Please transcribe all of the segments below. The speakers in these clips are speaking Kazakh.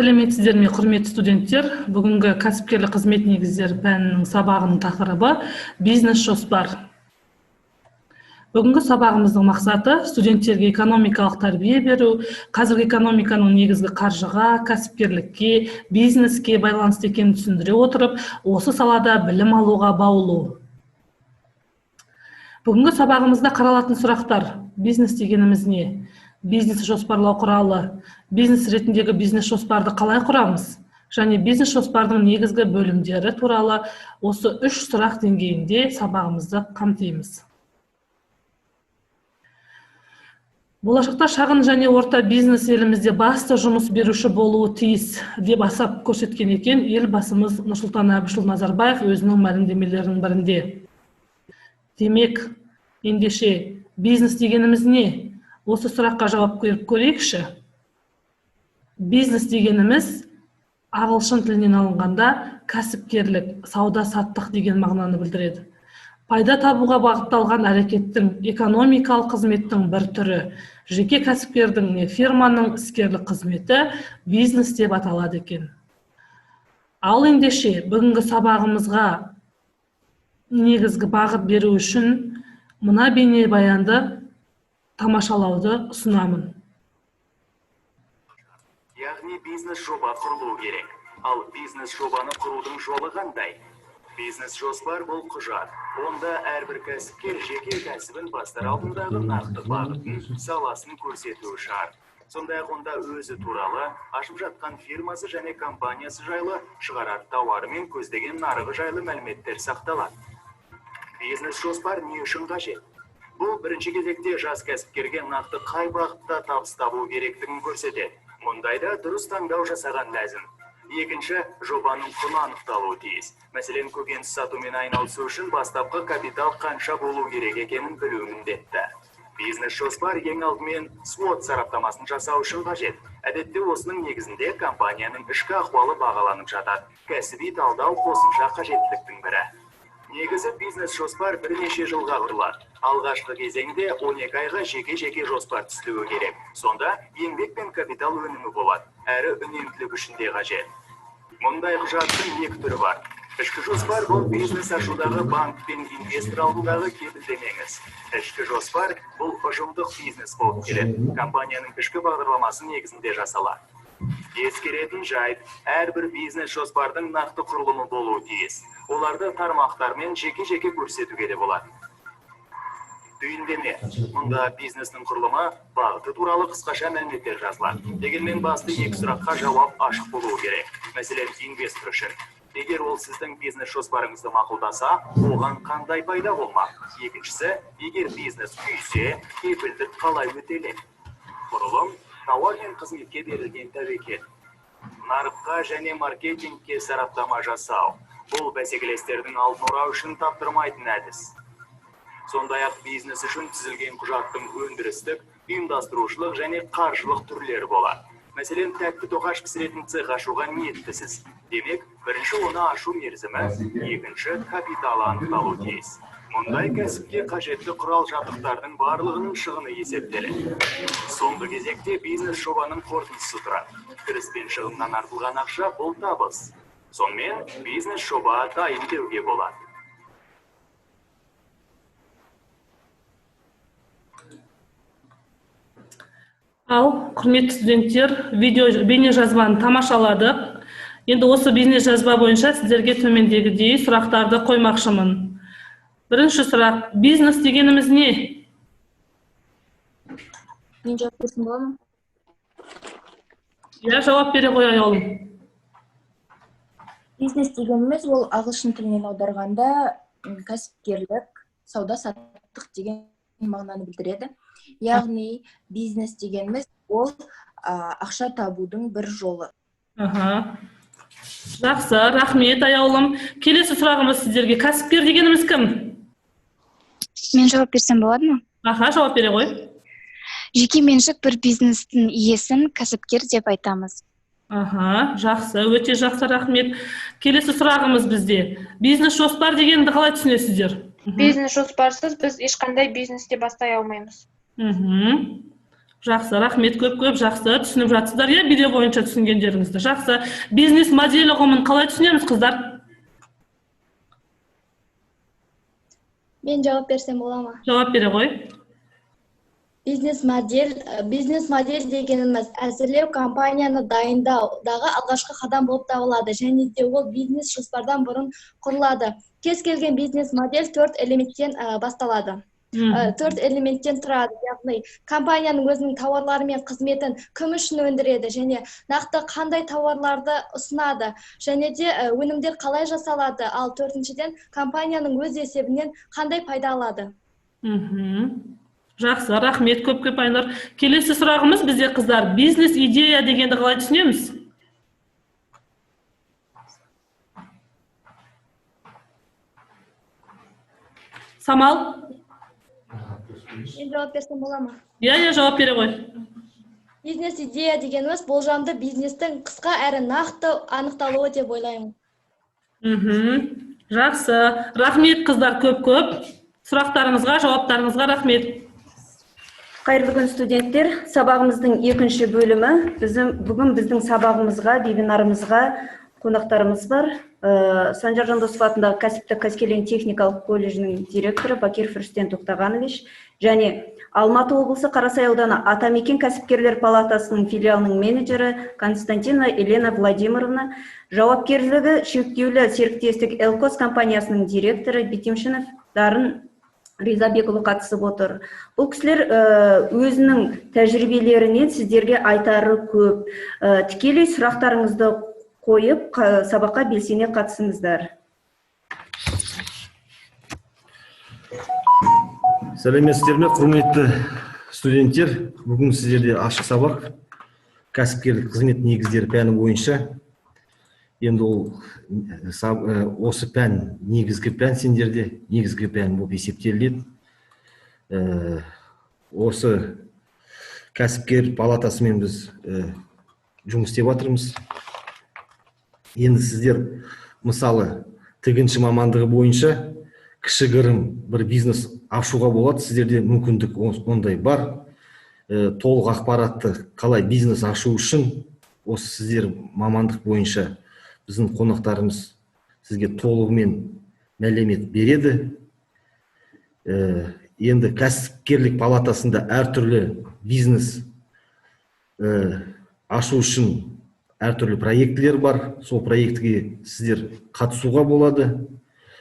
Сәлеметсіздер ме, құрметті студенттер? Бүгінгі кәсіпкерлік қызмет негіздері пәнінің сабағының тақырыбы бизнес жоспар. Бүгінгі сабағымыздың мақсаты студенттерге экономикалық тәрбие беру, қазіргі экономиканың негізгі қаржыға, кәсіпкерлікке, бизнеске байланысты екенін түсіндіре отырып, осы салада білім алуға баулу. Бүгінгі сабағымызда қаралатын сұрақтар: бизнес дегеніміз не? Бизнес жоспарлау құралы, бизнес ретіндегі бизнес жоспарды қалай құрамыз? Және бизнес жоспардың негізгі бөлімдері туралы осы 3 сұрақ деңгейінде сабағымызды қамтимыз. Болашақта шағын және орта бизнес елімізде басты жұмыс беруші болуы тиіс деп асап көрсеткен екен елбасымыз Нұрсұлтан Әбішұлы Назарбаев өзінің мәлімдемелерінің бірінде. Демек, ендеше бизнес дегеніміз не? Осы сұраққа жауап беріп көрейікші. Бизнес дегеніміз ағылшын тілінен алынғанда кәсіпкерлік, сауда-саттық деген мағынаны білдіреді. Пайда табуға бағытталған әрекеттің, экономикалық қызметтің бір түрі, жеке кәсіпкердің не фирманың іскерлік қызметі бизнес деп аталады екен. Ал ендеше бүгінгі сабағымызға негізгі бағыт беру үшін мына бейнебаянды тамашалауды ұсынамын. Яғни бизнес жоба құрылу керек. Ал бизнес жобаны құрудың жолы қандай? Бизнес жоспар бұл құжат. Онда әрбір кәсіпкер жеке кәсібін бастар алдындағы нақты бағытын, саласын көрсетуі шарт. Сондай-ақ онда өзі туралы, ашып жатқан фирмасы және компаниясы жайлы, шығарар тауары мен көздеген нарығы жайлы мәліметтер сақталады. Бизнес жоспар не үшін қажет? Бұл бірінші кезекте жас кәсіпкерге нақты қай бағытта табыс табу керектігін көрсетеді. Мұндайда дұрыс таңдау жасаған ләзім. Екінші, жобаның құны анықталуы тиіс. Мәселен, көкөніс сатумен айналысу үшін бастапқы капитал қанша болу керек екенін білу міндетті. Бизнес жоспар ең алдымен SWOT сараптамасын жасау үшін қажет. Әдетте осының негізінде компанияның ішкі ахуалы бағаланып жатады. Кәсіби талдау қосымша қажеттіліктің бірі. Негізі бизнес жоспар бірнеше жылға құрылады. Алғашқы кезеңде 12 айға жеке-жеке жоспар түзілуі керек. Сонда еңбек пен капитал өнімі болады, әрі үнемділік үшін де қажет. Мұндай құжаттың екі түрі бар. Ішкі жоспар бұл бизнес ашудағы банк пен инвестор алдындағы кепілдемеңіз. Ішкі жоспар бұл ұжымдық бизнес болып келеді. Компанияның ішкі бағдарламасы негізінде жасалады. Ескеретін жайт, әрбір бизнес жоспардың нақты құрылымы болуы тиіс. Оларды тармақтармен жеке-жеке көрсетуге де болады. Түйіндеме. Мұнда бизнестің құрылымы, бағыты туралы қысқаша мәліметтер жазылады. Дегенмен басты екі сұраққа жауап ашық болуы керек. Мәселен, инвестор үшін. Егер ол сіздің бизнес жоспарыңызды мақұлдаса, оған қандай пайда болмақ? Екіншісі, егер бизнес күйсе, кепілдік қалай өтеледі? Құрылым, тауар мен қызметке берілген тәуекел. Нарыққа және маркетингке сараптама жасау. Бұл бәсекелестердің алдын орау үшін таптырмайтын әдіс. Сондай-ақ бизнес үшін түзілген құжаттың өндірістік, ұйымдастырушылық және қаржылық түрлері болады. Мәселен, тәтті тоқаш пісіретін цех ашуға ниеттісіз. Демек, бірінші оны ашу мерзімі, екінші капиталы анықталуы тиіс. Мұндай кәсіпке қажетті құрал жабдықтардың барлығының шығыны есептеледі. Соңғы кезекте бизнес жобаның қорытындысы тұрады. Кіріс пен шығыннан артылған ақша бұл табыс. Сонымен бизнес жоба дайын деуге болады. Ал, құрметті студенттер, бейне жазбаны тамашаладық. Енді осы бизнес жазба бойынша сіздерге төмендегідей сұрақтарды қоймақшымын. Бірінші сұрақ: бизнес дегеніміз не? Мен жауап берсем болады ма? Я жауап бере қояй олым. Бизнес дегеніміз ол ағылшын тілінен аударғанда кәсіпкерлік, сауда-саттық деген мағынаны білдіреді. Яғни бизнес дегеніміз ол ақша табудың бір жолы. Жақсы, рахмет аяулым. Келесі сұрағымыз сіздерге: кәсіпкер дегеніміз кім? Мен жауап берсем болады ма? Жауап бере қой. Жеке меншік бір бизнестің иесін кәсіпкер деп айтамыз. Жақсы, өте жақсы, рахмет. Келесі сұрағымыз бізде: бизнес жоспар дегенді қалай түсінесіздер? Бизнес жоспарсыз біз ешқандай бизнесте бастай алмаймыз. Жақсы, рахмет, көп жақсы түсініп жатсыздар, иә, видео бойынша түсінгендеріңізді. Жақсы. Бизнес модель ұғымын қалай түсінеміз, қыздар? Мен жауап берсем бола ма? Жауап бере ғой. Бизнес модель дегеніміз әзірлеу компанияны дайындаудағы алғашқы қадам болып табылады, және де ол бизнес жоспардан бұрын құрылады. Кез келген бизнес модель 4 элементтен басталады. 4 элементтен тұрады, яғни компанияның өзінің тауарлары мен қызметін кім үшін өндіреді, және нақты қандай тауарларды ұсынады, және де өнімдер қалай жасалады, ал 4-шіден компанияның өз есебінен қандай пайда алады. Жақсы, рахмет, көп Айнұр. Келесі сұрағымыз бізде, қыздар, бизнес идея дегенді қалай түсінеміз? Самал? Мен жауап берсем бола ма? Иә, жауап бере ғой. Бизнес идея дегеніміз болжамды бизнестің қысқа әрі нақты анықталуы деп ойлаймын. Жақсы, рахмет, қыздар, көп. Сұрақтарыңызға, жауаптарыңызға рахмет. Қайырлы күн, студенттер. Сабағымыздың екінші бөлімі. Бүгін біздің сабағымызға, вебинарымызға қонақтарымыз бар. Санжар Жандосов атындағы кәсіптік Қаскелең техникалық колледжінің директоры Бакиров Рүстем Тоқтағанович және Алматы облысы Қарасай ауданы Атамекен кәсіпкерлер палатасының филиалының менеджері Константина Елена Владимировна, жауапкершілігі шектеулі серіктестік Элкос компаниясының директоры Битимшинов Дарын Ризабекұлы қатысып отыр. Бұл кісілер өзінің тәжірибелерінен сіздерге айтары көп. Тікелей сұрақтарыңызды қойып, сабаққа белсене қатысыңыздар. Сәлеметсіздер ме, құрметті студенттер? Бүгін сіздерде ашық сабақ кәсіпкерлік қызмет негіздері пәні бойынша. Енді осы пән негізгі пән сендерде, негізгі пән болып есептеледі. Осы кәсіпкер палатасымен біз жұмыс істеп жатырмыз. Енді сіздер мысалы тігінші мамандығы бойынша кішігірім бір бизнес ашуға болады, сіздерде мүмкіндік ондай бар. Толық ақпаратты қалай бизнес ашу үшін осы сіздер мамандық бойынша біздің қонақтарымыз сізге толығымен мәлімет береді. Енді кәсіпкерлік палатасында әртүрлі бизнес ашу үшін әртүрлі проектілер бар. Сол проектіге сіздер қатысуға болады.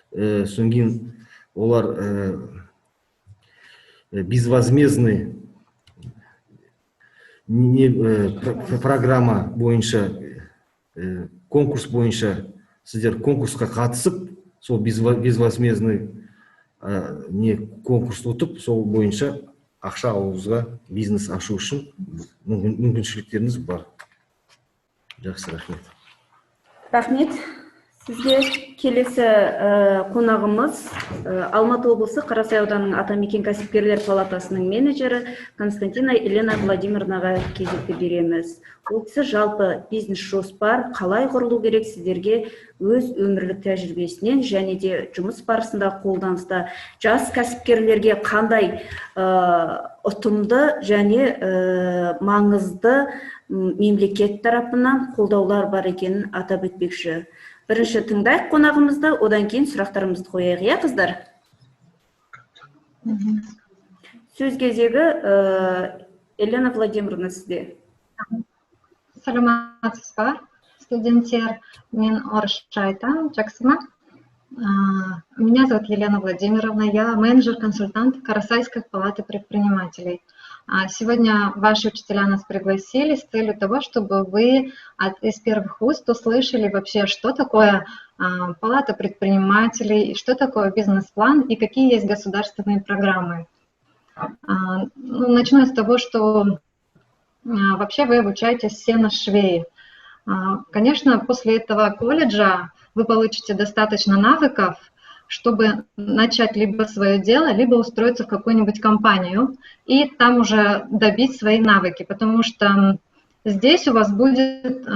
Содан кейін олар безвозмездный программа бойынша, конкурс бойынша сіздер конкурсқа қатысып, сол безвозмездный конкурс өтіп, сол бойынша ақша алуға, бизнес ашу үшін мүмкіншіліктеріңіз бар. Жақсы, рахмет. Рахмет. Сізге келесі қонағымыз Алматы облысы Қарасай ауданының Атамекен кәсіпкерлер палатасының менеджері Константина Елена Владимировнаға кезекті береміз. Ол кісі жалпы бизнес жоспар қалай құрылу керек сіздерге өз өмірлік тәжірибесінен және де жұмыс барысында қолданыста жас кәсіпкерлерге қандай ұтымды және маңызды мемлекет тарапынан қолдаулар бар екенін атап өтпекші. Бірінші тыңдайық қонағымызды, одан кейін сұрақтарымызды қояйық, иә, қыздар? Сөз кезегі Елена Владимировна сізде. Саламатсыз ба, студенттер, мен орысша айтамын, жақсы ма? Меня зовут Елена Владимировна, я менеджер-консультант Карасайской палаты предпринимателей. Сегодня ваши учителя нас пригласили с целью того, чтобы вы из первых уст услышали вообще, что такое палата предпринимателей, что такое бизнес-план и какие есть государственные программы. Начну с того, что вообще вы обучаетесь все на швее. Конечно, после этого колледжа вы получите достаточно навыков, чтобы начать либо свое дело, либо устроиться в какую-нибудь компанию и там уже добить свои навыки, потому что здесь у вас будет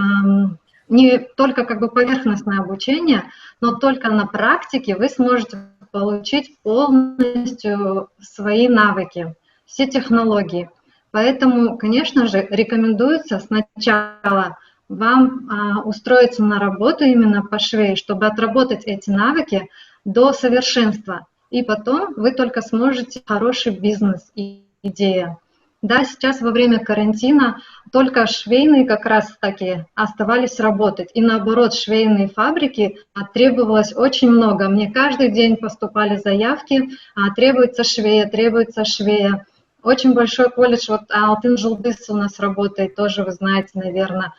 не только как бы поверхностное обучение, но только на практике вы сможете получить полностью свои навыки, все технологии. Поэтому, конечно же, рекомендуется сначала вам устроиться на работу именно по швее, чтобы отработать эти навыки до совершенства. И потом вы только сможете хороший бизнес и идея. Да, сейчас во время карантина только швейные как раз таки оставались работать. И наоборот, швейные фабрики требовалось очень много. Мне каждый день поступали заявки, требуется швея, требуется швея. Очень большой колледж, вот Алтын Жылдыз у нас работает, тоже вы знаете, наверное.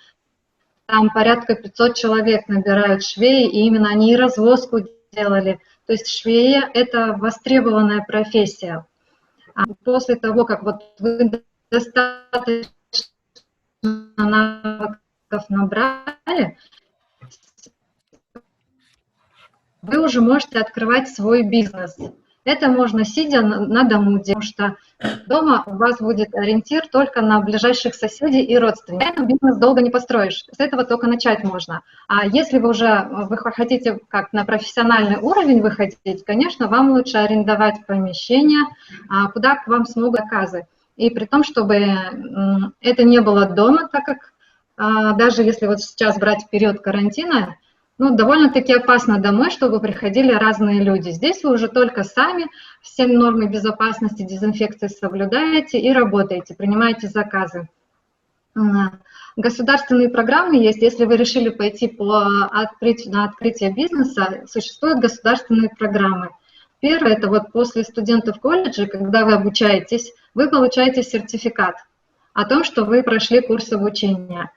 Там порядка 500 человек набирают швеи, и именно они и развозку делали. То есть швея – это востребованная профессия. А после того, как вот вы достаточно навыков набрали, вы уже можете открывать свой бизнес. Это можно сидя на дому, потому что дома у вас будет ориентир только на ближайших соседей и родственников. Этот бизнес долго не построишь, с этого только начать можно. А если вы хотите как на профессиональный уровень выходить, конечно, вам лучше арендовать помещение, куда к вам смогут заказы. И при том, чтобы это не было дома, так как даже если вот сейчас брать период карантина, довольно-таки опасно домой, чтобы приходили разные люди. Здесь вы уже только сами все нормы безопасности, дезинфекции соблюдаете и работаете, принимаете заказы. Государственные программы есть. Если вы решили пойти на открытие бизнеса, существуют государственные программы. Первое, это вот после студентов колледжа, когда вы обучаетесь, вы получаете сертификат о том, что вы прошли курс обучения.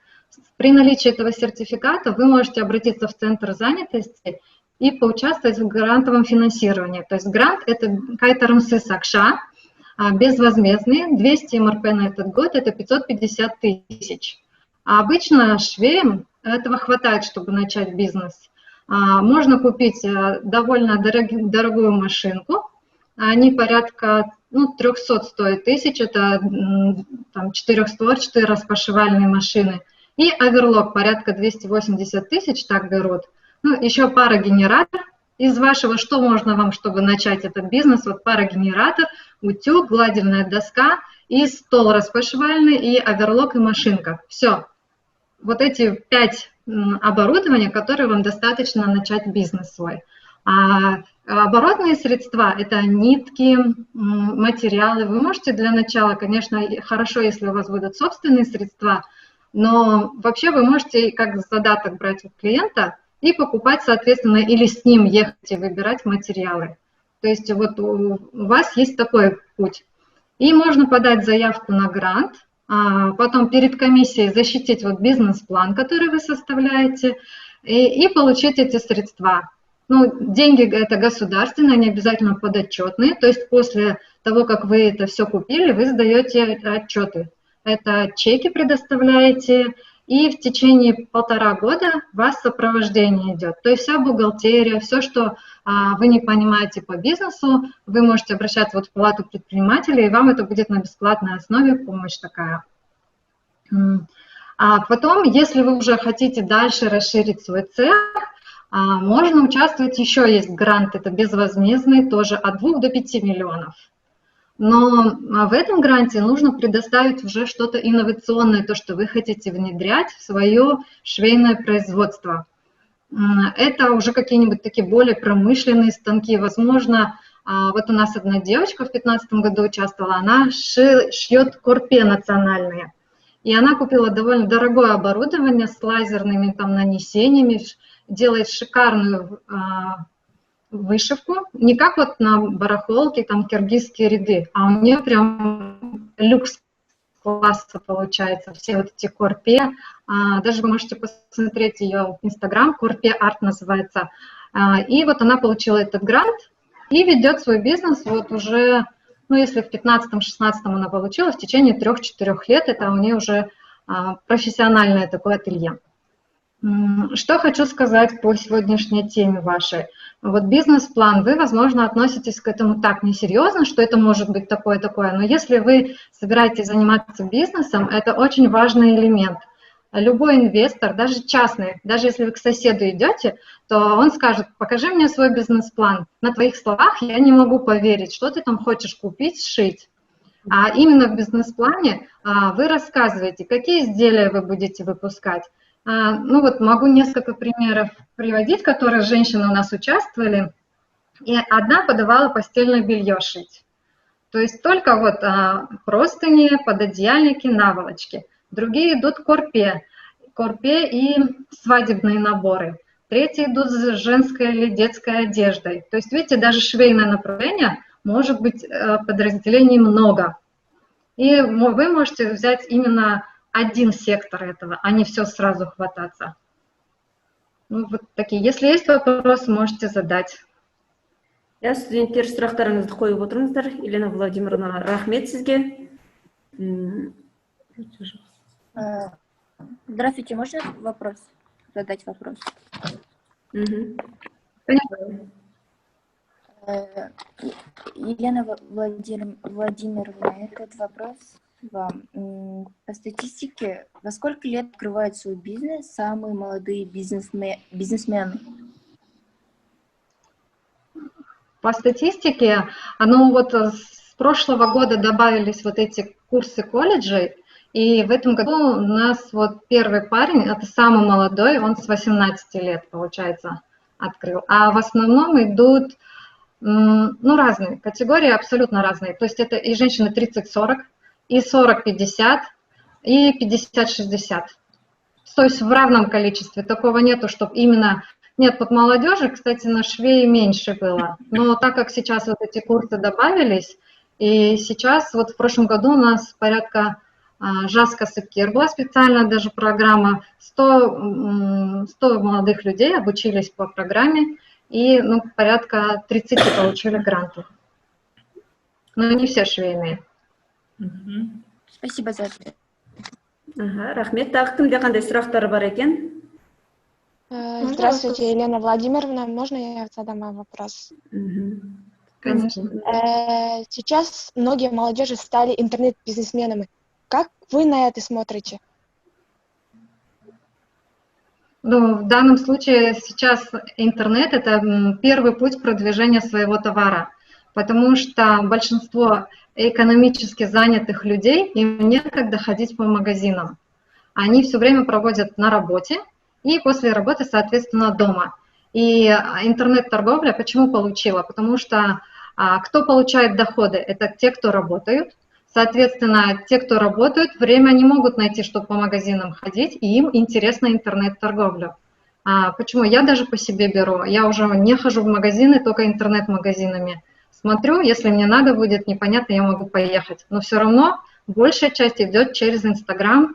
При наличии этого сертификата вы можете обратиться в Центр занятости и поучаствовать в грантовом финансировании. То есть грант – это кайтарымсыз акша, безвозмездный, 200 МРП на этот год – это 550 тысяч. А обычно швеям этого хватает, чтобы начать бизнес. Можно купить довольно дорогую машинку, они порядка 300 стоят тысяч, это там 4-створчатые распашивальные машины. И оверлок порядка 280 тысяч, так берут. Еще парогенератор из вашего, что можно вам, чтобы начать этот бизнес. Вот парогенератор, утюг, гладильная доска и стол распашивальный, и оверлок, и машинка. Все. Вот эти 5 оборудования, которые вам достаточно начать бизнес свой. А оборотные средства – это нитки, материалы. Вы можете для начала, конечно, хорошо, если у вас будут собственные средства, но вообще вы можете как задаток брать у клиента и покупать, соответственно, или с ним ехать и выбирать материалы. То есть вот у вас есть такой путь. И можно подать заявку на грант, потом перед комиссией защитить вот бизнес-план, который вы составляете, и получить эти средства. Деньги это государственные, они обязательно подотчетные, то есть после того, как вы это все купили, вы сдаете отчеты. Это чеки предоставляете, и в течение 1,5 года у вас сопровождение идет. То есть вся бухгалтерия, все, что вы не понимаете по бизнесу, вы можете обращаться в палату предпринимателей, и вам это будет на бесплатной основе помощь такая. А потом, если вы уже хотите дальше расширить свой цех, можно участвовать, еще есть грант, это безвозмездный, тоже от 2 до 5 миллионов. Но в этом гранте нужно предоставить уже что-то инновационное, то, что вы хотите внедрять в свое швейное производство. Это уже какие-нибудь такие более промышленные станки. Возможно, вот у нас одна девочка в 2015 году участвовала, она шьет корпе национальные. И она купила довольно дорогое оборудование с лазерными нанесениями, делает шикарную вышивку, не как вот на барахолке, киргизские ряды, а у нее прям люкс класса получается, все вот эти корпе. Даже вы можете посмотреть ее инстаграм, корпе арт называется. И вот она получила этот грант и ведет свой бизнес вот уже, если в 15-16 она получила, в течение 3-4 лет это у нее уже профессиональное такое ателье. Что хочу сказать по сегодняшней теме вашей. Вот бизнес-план, вы, возможно, относитесь к этому так несерьезно, что это может быть такое-такое, но если вы собираетесь заниматься бизнесом, это очень важный элемент. Любой инвестор, даже частный, даже если вы к соседу идете, то он скажет: покажи мне свой бизнес-план. На твоих словах я не могу поверить, что ты там хочешь купить, сшить. А именно в бизнес-плане вы рассказываете, какие изделия вы будете выпускать. Ну вот могу несколько примеров приводить, которые женщины у нас участвовали. И одна подавала постельное белье шить. То есть только вот простыни, пододеяльники, наволочки. Другие идут к корпе и свадебные наборы. Третьи идут с женской или детской одеждой. То есть, видите, даже швейное направление может быть подразделений много. И вы можете взять именно один сектор этого, а не все сразу хвататься. Ну, вот такие. Если есть вопросы, можете задать. Я студенттер сұрақтарыңызды қойып отырыңыздар. Елена Владимировна, рахмет сізге. Здравствуйте, можно вопрос? Задать вопрос? Елена Владимировна, этот вопрос вам. По статистике, во сколько лет открывают свой бизнес самые молодые бизнесмены? По статистике, вот с прошлого года добавились вот эти курсы колледжей, и в этом году у нас вот первый парень, это самый молодой, он с 18 лет, получается, открыл. А в основном идут, разные категории, абсолютно разные. То есть это и женщины 30-40, и 40-50, и 50-60. То есть в равном количестве. Такого нету, чтобы именно... Нет, под молодежи, кстати, на швее меньше было. Но так как сейчас вот эти курсы добавились, и сейчас вот в прошлом году у нас порядка жас кәсіпкер была специальная даже программа. 100 молодых людей обучились по программе, и порядка 30 получили гранты. Но не все швейные. Спасибо за ответ. Рахмет. Тағы кімде қандай сұрақтар бар екен? Здравствуйте, Елена Владимировна. Можно я задам вам вопрос? Конечно. Сейчас многие молодежи стали интернет-бизнесменами. Как вы на это смотрите? В данном случае сейчас интернет – это первый путь продвижения своего товара, потому что большинство экономически занятых людей, им некогда ходить по магазинам. Они все время проводят на работе, и после работы, соответственно, дома. И интернет-торговля почему получила? Потому что кто получает доходы? Это те, кто работают. Соответственно, те, кто работают, время не могут найти, чтобы по магазинам ходить, и им интересна интернет-торговля. Почему? Я даже по себе беру. Я уже не хожу в магазины, только интернет-магазинами. Смотрю, если мне надо будет, непонятно, я могу поехать. Но все равно большая часть идет через Инстаграм,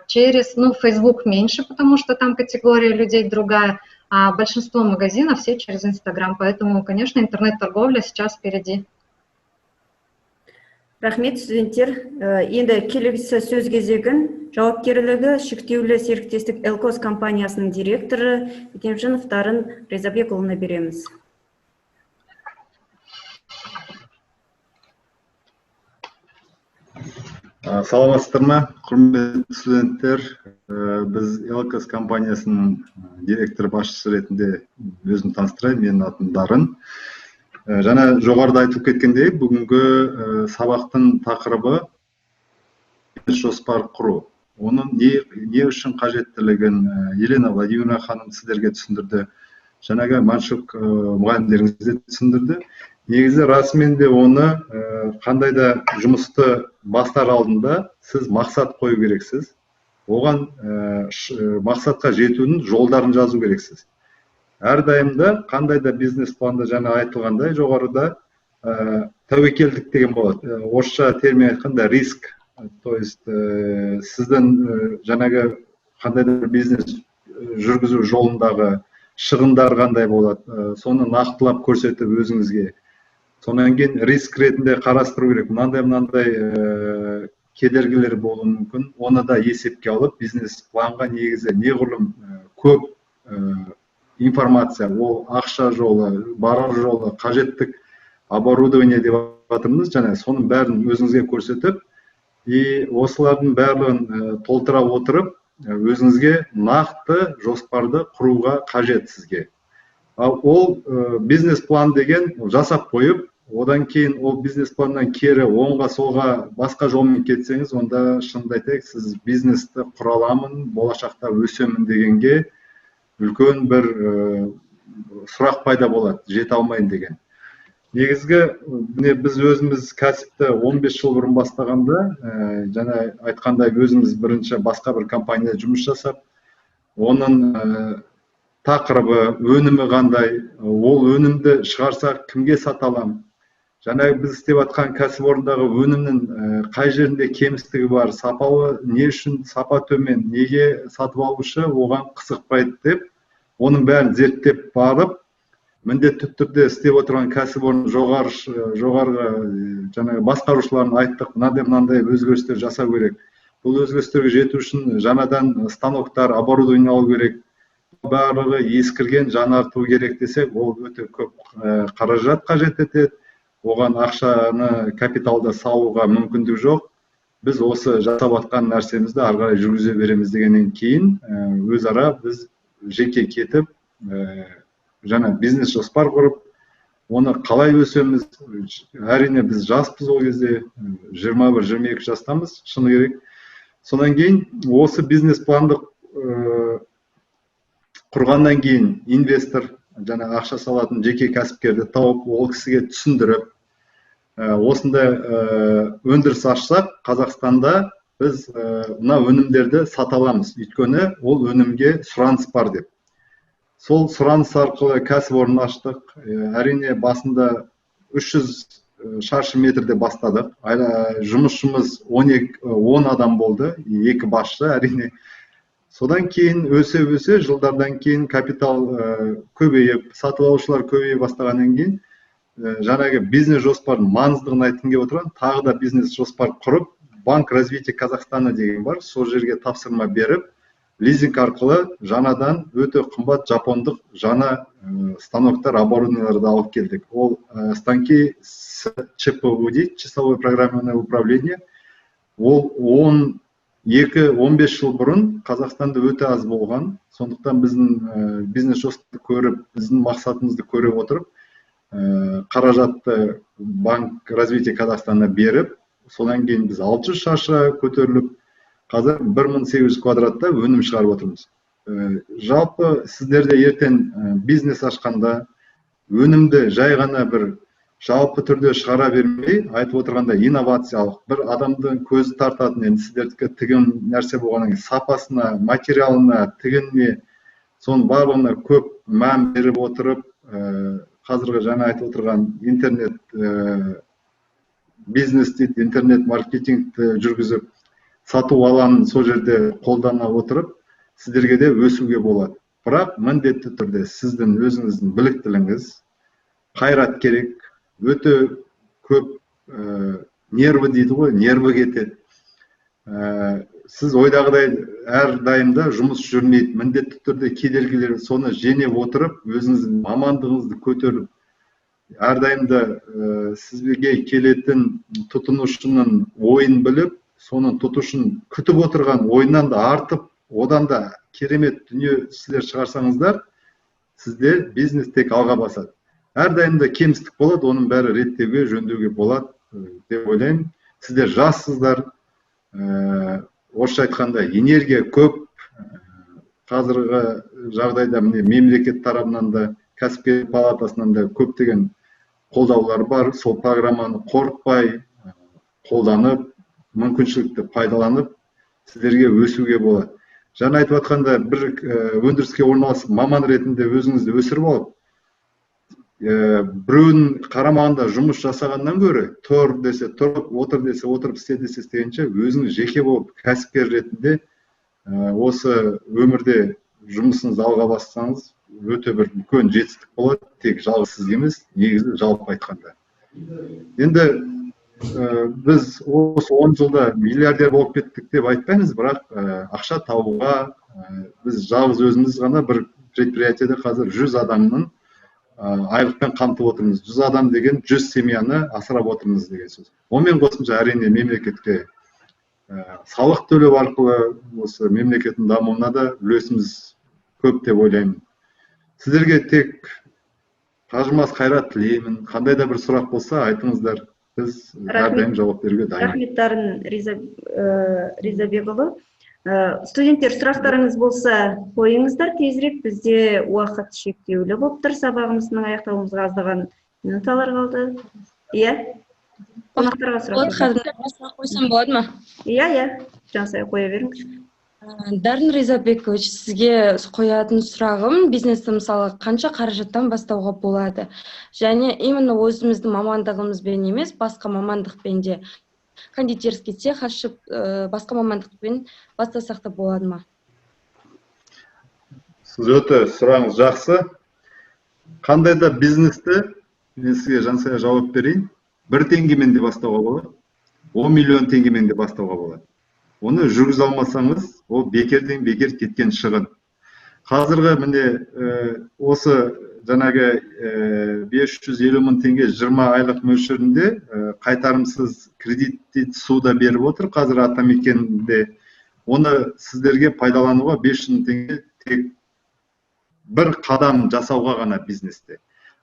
через, Facebook меньше, потому что там категория людей другая, а большинство магазинов все через Инстаграм. Поэтому, конечно, интернет-торговля сейчас впереди. Рахмет, студенттер. Енді келесі сөз кезегін жауапкерлігі шектеулі серіктестік Элкос компаниясының директоры Бекемжанов Дарын Ризабекұлына береміз. Саламатсыздар ма, құрметті студенттер. Біз Элкос компаниясының директор басшысы ретінде өзім таныстырайын, менің атым Дарын. Жаңа жоғарыда айтып кеткендей, бүгінгі сабақтың тақырыбы жоспар құру. Оның не үшін қажеттілігін Елена Владимировна ханым сіздерге түсіндірді. Жаңағы Маншук мұғалімдеріңіз де түсіндірді. Негізі расымен де оны қандай да жұмысты бастар алдында сіз мақсат қою керексіз. Оған мақсатқа жетудің жолдарын жазу керексіз. Әрдайымда қандай да бизнес планда жаңа айтылғандай жоғарыда тәуекелдік деген болады. Орысша термин айтқанда риск. То есть сіздің жаңағы қандай да бизнес жүргізу жолындағы шығындар қандай болады, соны нақтылап көрсетіп өзіңізге. Сонан кейін риск ретінде қарастыру керек. Мынандай кедергілер болуы мүмкін. Оны да есепке алып, бизнес планға негізі неғұрлым көп информация, ол ақша жолы, барар жолы, қажеттік оборудование деп жатырмыз, және соның бәрін өзіңізге көрсетіп, и осылардың барлығын толтыра отырып, өзіңізге нақты жоспарды құруға қажет сізге. Ол бизнес план деген жасап қойып, одан кейін ол бизнес планнан кері оңға солға басқа жолмен кетсеңіз, онда шынымды айтайық, сіз бизнесті құра аламын, болашақта өсемін дегенге үлкен бір сұрақ пайда болады, жете алмайын деген. Негізгі, біз өзіміз кәсіпті 15 жыл бұрын бастағанда, жаңа айтқандай өзіміз бірінші басқа бір компанияда жұмыс жасап, оның тақырыбы, өнімі қандай, ол өнімді шығарсақ кімге сата аламын? Жаңа біз істеп жатқан кәсіпорындағы өнімнің қай жерінде кемістігі бар, сапалы, не үшін сапа төмен, неге сатып алушы оған қызықпайды деп, оның бәрін зерттеп барып, міндетті түрде істеп отырған кәсіпорын жоғарғы жаңағы басқарушыларын айттық, мынандай өзгерістер жасау керек. Бұл өзгерістерге жету үшін жаңадан станоктар, оборудование алу керек. Барлығы ескірген, жаңарту керек десек, ол өте көп қаражат қажет етеді. Оған ақшаны капиталда салуға мүмкіндік жоқ. Біз осы жасап жатқан нәрсемізді ары қарай жүргізе береміз дегеннен кейін өзара біз жеке кетіп, жаңа бизнес жоспар құрып, оны қалай өсеміз? Әрине біз жаспыз ол кезде, 21-22 жастамыз, шыны керек. Содан кейін осы бизнес планды құрғаннан кейін инвестор, жаңа ақша салатын жеке кәсіпкерді тауып, ол кісіге түсіндіріп, осындай өндіріс ашсақ, Қазақстанда біз мына өнімдерді сата аламыз. Өйткені ол өнімге сұраныс бар деп. Сол сұраныс арқылы кәсіпорын аштық. Әрине басында 300 шаршы метрде бастадық. Жұмысшымыз 10 адам болды, 2 басшы әрине. Содан кейін өсе жылдардан кейін капитал көбейіп, сатып алушылар көбейе бастағаннан кейін жаңағы бизнес жоспардың маңыздығын айтқым келіп отырған, тағы да бизнес жоспар құрып, Банк развития Казахстана деген бар, сол жерге тапсырма беріп, лизинг арқылы жаңадан өте қымбат жапондық жаңа станоктар, оборудованияларды алып келдік. Ол станки ЧПУ дейді, часовое программное управление. Ол 15 жыл бұрын Қазақстанда өте аз болған. Сондықтан біздің бизнес жоспарды көріп, біздің мақсатымызды көріп отырып, қаражатты Банк развития Казахстана беріп, содан кейін біз 600 шаршы көтеріліп, қазір 1800 квадратта өнім шығарып отырмыз. Жалпы сіздерде ертең бизнес ашқанда өнімді жай ғана бір жалпы түрде шығара бермей, айтып отырғанда инновациялық, бір адамдың көзі тартатын, енді сіздердікі тігін нәрсе болғаннан кейін сапасына, материалына, тігініне, соның барлығына көп мән беріп отырып, қазіргі жаңа айтып отырған интернет бизнес дейді, интернет маркетингті жүргізіп, сату алаңын сол жерде қолдана отырып, сіздерге де өсуге болады. Бірақ міндетті түрде сіздің өзіңіздің біліктілігіңіз, қайрат керек, өте көп нерві дейді ғой, нерві кетеді. Сіз ойдағыдай әрдайымда жұмыс жүрмейді, міндетті түрде кедергілер, соны жеңіп отырып, өзіңіздің мамандығыңызды көтеріп, әрдайымда сізге келетін тұтынушының ойын біліп, соның тұтынушын күтіп отырған ойынан да артып, одан да керемет дүние сіздер шығарсаңыздар, сізде бизнес тек алға басады. Әрдайымда кемістік болады, оның бәрі реттеуге, жөндеуге болады деп ойлаймын. Сіздер жассыздар, орысша айтқанда энергия көп. Қазіргі жағдайда мемлекет тарапынан да, кәсіпкер палатасынан да көптеген қолдаулар бар. Сол программаны қорықпай қолданып, мүмкіншілікті пайдаланып, сіздерге өсуге болады. Жаңа айтып жатқанда, бір өндіріске орналасып, маман ретінде өзіңізді өсіріп алып, біреудің қарамағында жұмыс жасағаннан гөрі, тұр десе тұрып, отыр десе отырып, істе десе істегенше, өзіңіз жеке болып кәсіпкер ретінде осы өмірде жұмысыңызды алға бассаңыз, өте бір үлкен жетістік болады. Тек жалғыз сіз емес, негізі жалпы айтқанда. Енді біз осы 10 жылда миллиардер болып кеттік деп айтпаймыз, бірақ ақша табуға біз жалғыз өзіміз ғана бір предприятияда қазір 100 адамның айлықпен қамтып отырмыз. 100 адам деген 100 семьяны асырап отырмыз деген сөз. Онымен қосымша әрине мемлекетке салық төлеу арқылы осы мемлекеттің дамуына да үлесіміз көп деп ойлаймын. Сіздерге тек қажымас қайрат тілеймін. Қандай да бір сұрақ болса айтыңыздар. Біз әрдайым жауап беруге дайын. Рахмет Дарын Ризабекұлы. Студенттер, сұрақтарыңыз болса қойыңыздар тезірек. Бізде уақыт шектеулі болып тұр. Сабағымыздың аяқталуымызға аздаған минуталар қалды. Иә? Қонақтарға сұрақ қойсам болады ма? Иә, Жансая қоя беріңіз. Дарын Ризабекович, сізге қоятын сұрағым, бизнесті мысалы қанша қаражаттан бастауға болады? Және именно өзіміздің мамандығымызбен емес, басқа мамандықпен де кондитерский цех ашып, басқа мамандықпен бастасақ та болады ма? Сіз өте сұрағыңыз жақсы. Қандай да бизнесті мен сізге Жансая жауап берейін. 1 теңгемен де бастауға болады, 10 миллион теңгемен де бастауға болады. Оны жүргізе алмасаңыз, ол бекерден бекер кеткен шығын. Қазіргі міне осы жаңағы 550 мың теңге 20 айлық мөлшерінде қайтарымсыз кредит суда беріп отыр. Қазір Атамекенде оны сіздерге пайдалануға 500 мың теңге тек бір қадам жасауға ғана бизнесте.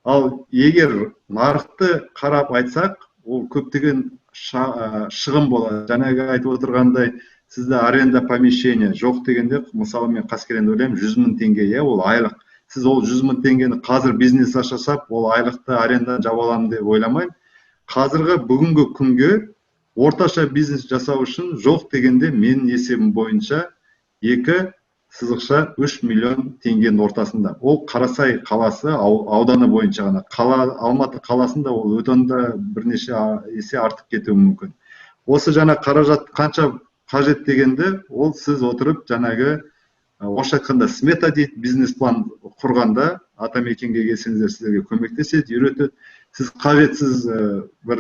Ал егер нарықты қарап айтсақ, ол көптеген шығын болады. Жаңағы айтып отырғандай, сізде аренда помещение жоқ дегенде, мысалы мен Қаскелеңде ойлаймын 100 мың теңге, ол айлық. Сіз ол 100 мың теңгені қазір бизнес ашасап, ол айлықты аренда жауап аламын деп ойламаймын. Қазіргі бүгінгі күнге орташа бизнес жасау үшін жоқ дегенде менің есебім бойынша 2-3 миллион теңгенің ортасында. Ол Қарасай қаласы ауданы бойынша ғана. Алматы қаласында ол одан да бірнеше есе артып кетуі мүмкін. Осы жаңа қаражат қанша қажет дегенде, ол сіз отырып жаңағы орысша айтқанда смета дейді, бизнес план құрғанда Атамекенге келсеңіздер сіздерге көмектеседі, үйретеді. Сіз қажетсіз бір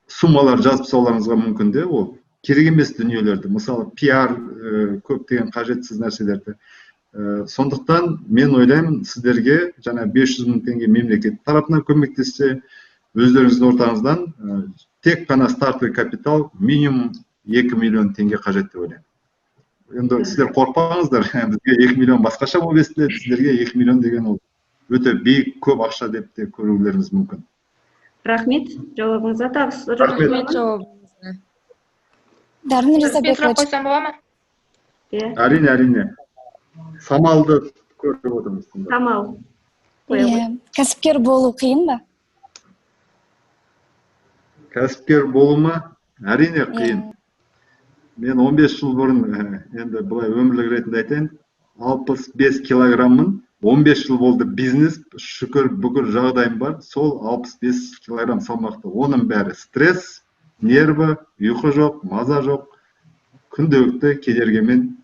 суммалар жазып салуыңызға мүмкін де, ол керек емес дүниелерді, мысалы пиар, көптеген қажетсіз нәрселерді. Сондықтан мен ойлаймын, сіздерге жаңа 500 мың теңге мемлекет тарапынан көмектессе, өздеріңіздің ортаңыздан тек қана стартовый капитал минимум 2 миллион теңге қажет деп ойлаймын. Енді сіздер қорқпаңыздар, бізге 2 миллион басқаша болып естіледі, сіздерге 2 миллион деген ол өте биік көп ақша деп те көрулеріңіз мүмкін. Рахмет, жауабыңызға табыс. Рахмет жауабыңызға. Дарын Ризабекович. Сұрақ қойсам бола ма? Әрине. Самалды көріп отырмыз. Самал. Кәсіпкер болу қиын ба? Кәсіпкер болу ма? Әрине қиын. Мен 15 жыл бұрын, енді бұлай өмірлік ретінде айтайын, 65 килограммын, 15 жыл болды бизнес, шүкір бүкір жағдайым бар, сол 65 килограмм салмақты. Оның бәрі стресс, нерві, ұйқы жоқ, маза жоқ, күнделікті кедергімен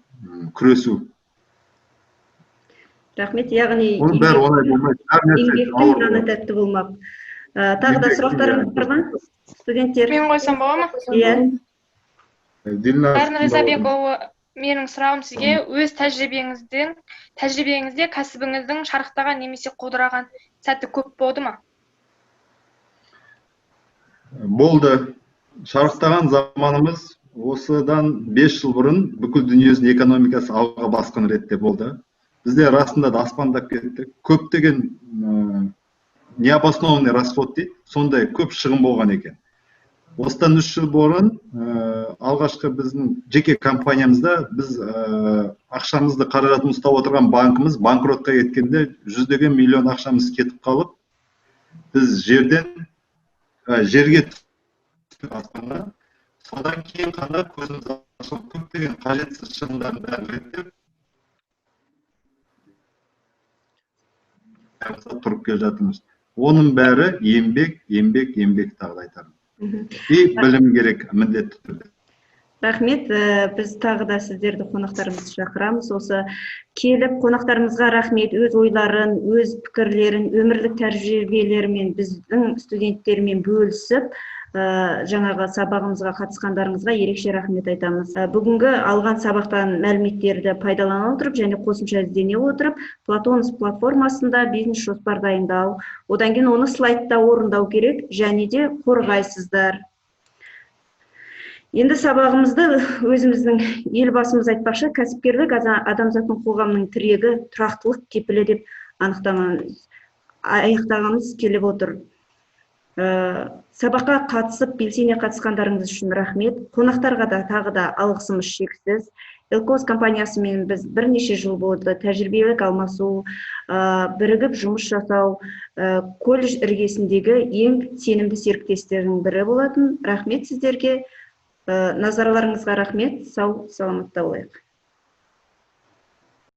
күресу. Рахмет, яғни оның бәрі оңай болмайды. еңбектің жаны тәтті болмақ. Тағы да сұрақтарыңыз бар ма? Студенттер. Мен қойсам бола ма? Иә. Дарын Ризабекұлы, менің сұрағым сізге, өз тәжірибеңізде кәсібіңіздің шарықтаған немесе құлдыраған сәті көп болды ма? Болды. Шарықтаған заманымыз осыдан 5 жыл бұрын бүкіл дүниенің экономикасы алға басқан ретте болды. Бізде расында да аспандап кетті. Көптеген необоснованный расход дейді, сондай көп шығын болған екен. Осыдан 3 жыл бұрын алғашқы біздің жеке компаниямызда біз ақшамызды қаражатын ұстап отырған банкымыз банкротқа кеткенде 100 миллион ақшамыз кетіп қалып, біз жерге түстік аспанға. Содан кейін қана көзіміз ашылып көптеген қажетсіз шығындардың бәрін реттеп тұрып келе жатырмыз. Оның бәрі еңбек тағы айтарым. И білім керек міндетті түрде. Рахмет, біз тағы да сіздерді қонақтарымызды шақырамыз. Осы келіп қонақтарымызға рахмет, өз ойларын, өз пікірлерін, өмірлік тәжірибелерімен біздің студенттермен бөлісіп, жаңағы сабағымызға қатысқандарыңызға ерекше рахмет айтамыз. Бүгінгі алған сабақтан мәліметтерді пайдалана отырып және қосымша іздене отырып, Платонос платформасында бизнес жоспар дайындау, одан кейін оны слайдта орындау керек және де қорғайсыздар. Енді сабағымызды өзіміздің елбасымыз айтпақшы, кәсіпкерлік адамзаттың қоғамның тірегі, тұрақтылық кепілі деп анықтамамыз. аяқтағымыз келіп отыр. Сабаққа қатысып, белсене қатысқандарыңыз үшін рахмет. Қонақтарға да тағы да алғысымыз шексіз. Элкос компаниясымен біз бірнеше жыл болды тәжірибелік алмасу, бірігіп жұмыс жасау, колледж іргесіндегі ең сенімді серіктестердің бірі болатын. Рахмет сіздерге. Назарларыңызға рахмет. Сау, саламатта болайық.